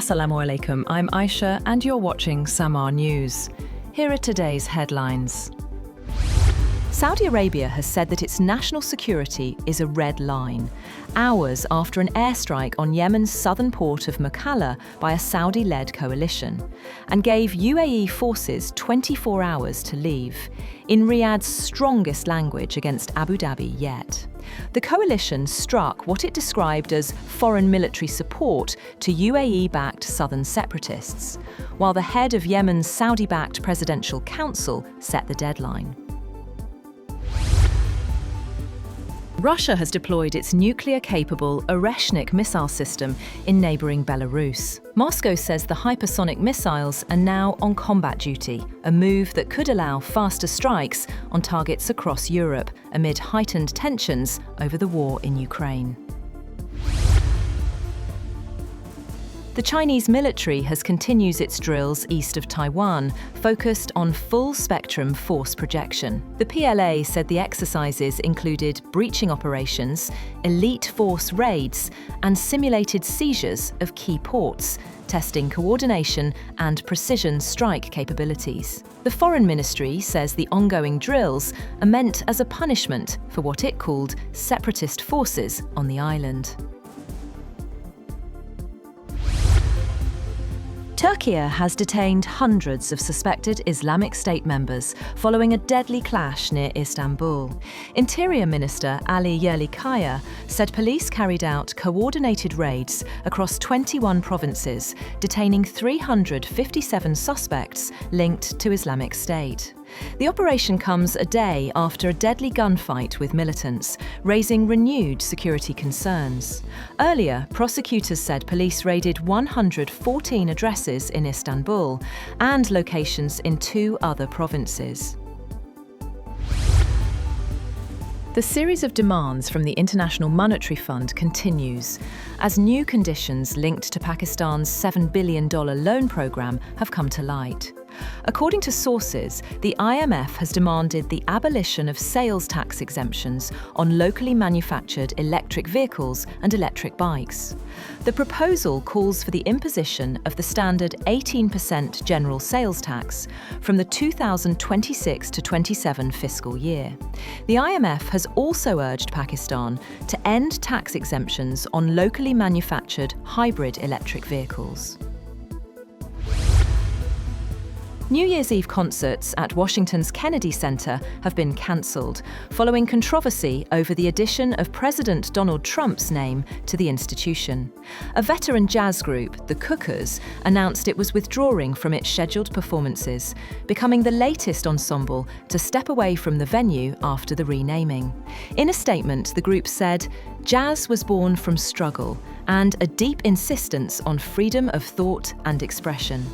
Assalamu alaikum, I'm Aisha and you're watching Samaa News. Here are today's headlines. Saudi Arabia has said that its national security is a red line, hours after an airstrike on Yemen's southern port of Mukalla by a Saudi-led coalition, and gave UAE forces 24 hours to leave, in Riyadh's strongest language against Abu Dhabi yet. The coalition struck what it described as foreign military support to UAE-backed southern separatists, while the head of Yemen's Saudi-backed Presidential Council set the deadline. Russia has deployed its nuclear-capable Oreshnik missile system in neighbouring Belarus. Moscow says the hypersonic missiles are now on combat duty, a move that could allow faster strikes on targets across Europe amid heightened tensions over the war in Ukraine. The Chinese military has continued its drills east of Taiwan, focused on full-spectrum force projection. The PLA said the exercises included breaching operations, elite force raids, and simulated seizures of key ports, testing coordination and precision strike capabilities. The Foreign Ministry says the ongoing drills are meant as a punishment for what it called separatist forces on the island. Turkey has detained hundreds of suspected Islamic State members following a deadly clash near Istanbul. Interior Minister Ali Yerlikaya said police carried out coordinated raids across 21 provinces, detaining 357 suspects linked to Islamic State. The operation comes a day after a deadly gunfight with militants, raising renewed security concerns. Earlier, prosecutors said police raided 114 addresses in Istanbul and locations in 2 other provinces. The series of demands from the International Monetary Fund continues, as new conditions linked to Pakistan's $7 billion loan programme have come to light. According to sources, the IMF has demanded the abolition of sales tax exemptions on locally manufactured electric vehicles and electric bikes. The proposal calls for the imposition of the standard 18% general sales tax from the 2026-27 fiscal year. The IMF has also urged Pakistan to end tax exemptions on locally manufactured hybrid electric vehicles. New Year's Eve concerts at Washington's Kennedy Center have been cancelled, following controversy over the addition of President Donald Trump's name to the institution. A veteran jazz group, the Cookers, announced it was withdrawing from its scheduled performances, becoming the latest ensemble to step away from the venue after the renaming. In a statement, the group said, "Jazz was born from struggle and a deep insistence on freedom of thought and expression."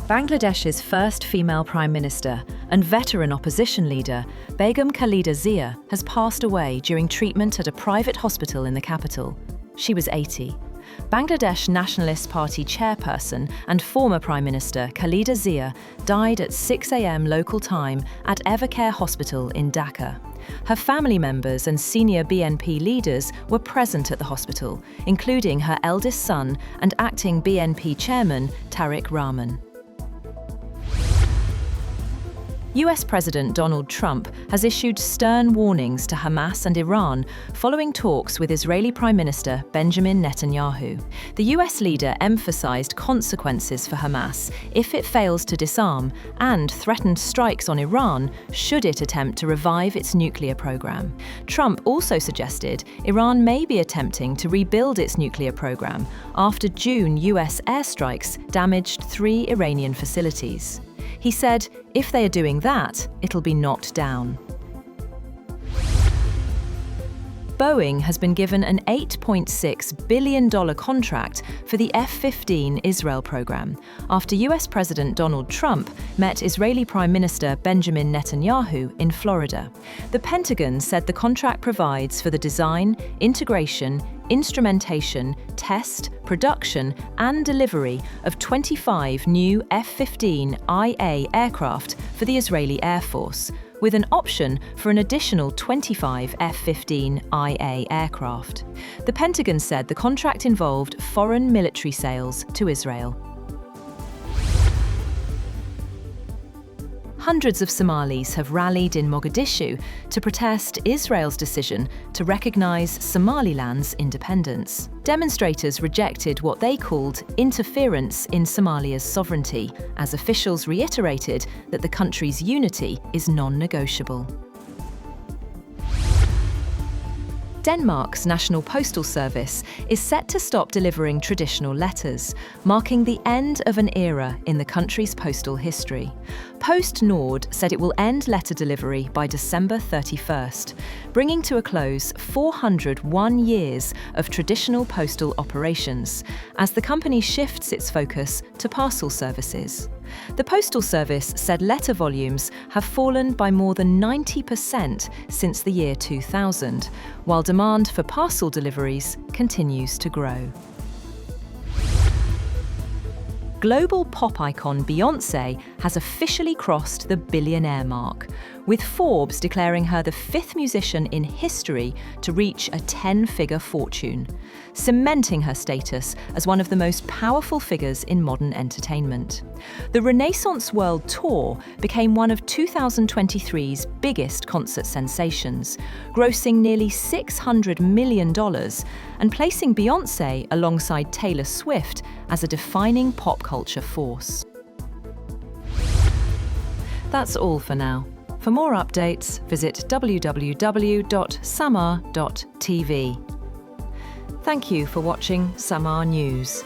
Bangladesh's first female Prime Minister and veteran opposition leader, Begum Khaleda Zia, has passed away during treatment at a private hospital in the capital. She was 80. Bangladesh Nationalist Party chairperson and former Prime Minister Khaleda Zia died at 6 a.m. local time at Evercare Hospital in Dhaka. Her family members and senior BNP leaders were present at the hospital, including her eldest son and acting BNP chairman Tariq Rahman. US President Donald Trump has issued stern warnings to Hamas and Iran following talks with Israeli Prime Minister Benjamin Netanyahu. The US leader emphasized consequences for Hamas if it fails to disarm and threatened strikes on Iran should it attempt to revive its nuclear program. Trump also suggested Iran may be attempting to rebuild its nuclear program after June US airstrikes damaged 3 Iranian facilities. He said, if they are doing that, it'll be knocked down. Boeing has been given an $8.6 billion contract for the F-15 Israel program after US President Donald Trump met Israeli Prime Minister Benjamin Netanyahu in Florida. The Pentagon said the contract provides for the design, integration, instrumentation, test, production, and delivery of 25 new F-15IA aircraft for the Israeli Air Force, with an option for an additional 25 F-15IA aircraft. The Pentagon said the contract involved foreign military sales to Israel. Hundreds of Somalis have rallied in Mogadishu to protest Israel's decision to recognise Somaliland's independence. Demonstrators rejected what they called interference in Somalia's sovereignty, as officials reiterated that the country's unity is non-negotiable. Denmark's National Postal Service is set to stop delivering traditional letters, marking the end of an era in the country's postal history. Post Nord said it will end letter delivery by December 31st, bringing to a close 401 years of traditional postal operations, as the company shifts its focus to parcel services. The Postal Service said letter volumes have fallen by more than 90% since the year 2000, while demand for parcel deliveries continues to grow. Global pop icon Beyoncé has officially crossed the billionaire mark, with Forbes declaring her the 5th musician in history to reach a 10-figure fortune, cementing her status as one of the most powerful figures in modern entertainment. The Renaissance World Tour became one of 2023's biggest concert sensations, grossing nearly $600 million and placing Beyoncé alongside Taylor Swift as a defining pop culture force. That's all for now. For more updates, visit www.samaa.tv. Thank you for watching Samaa News.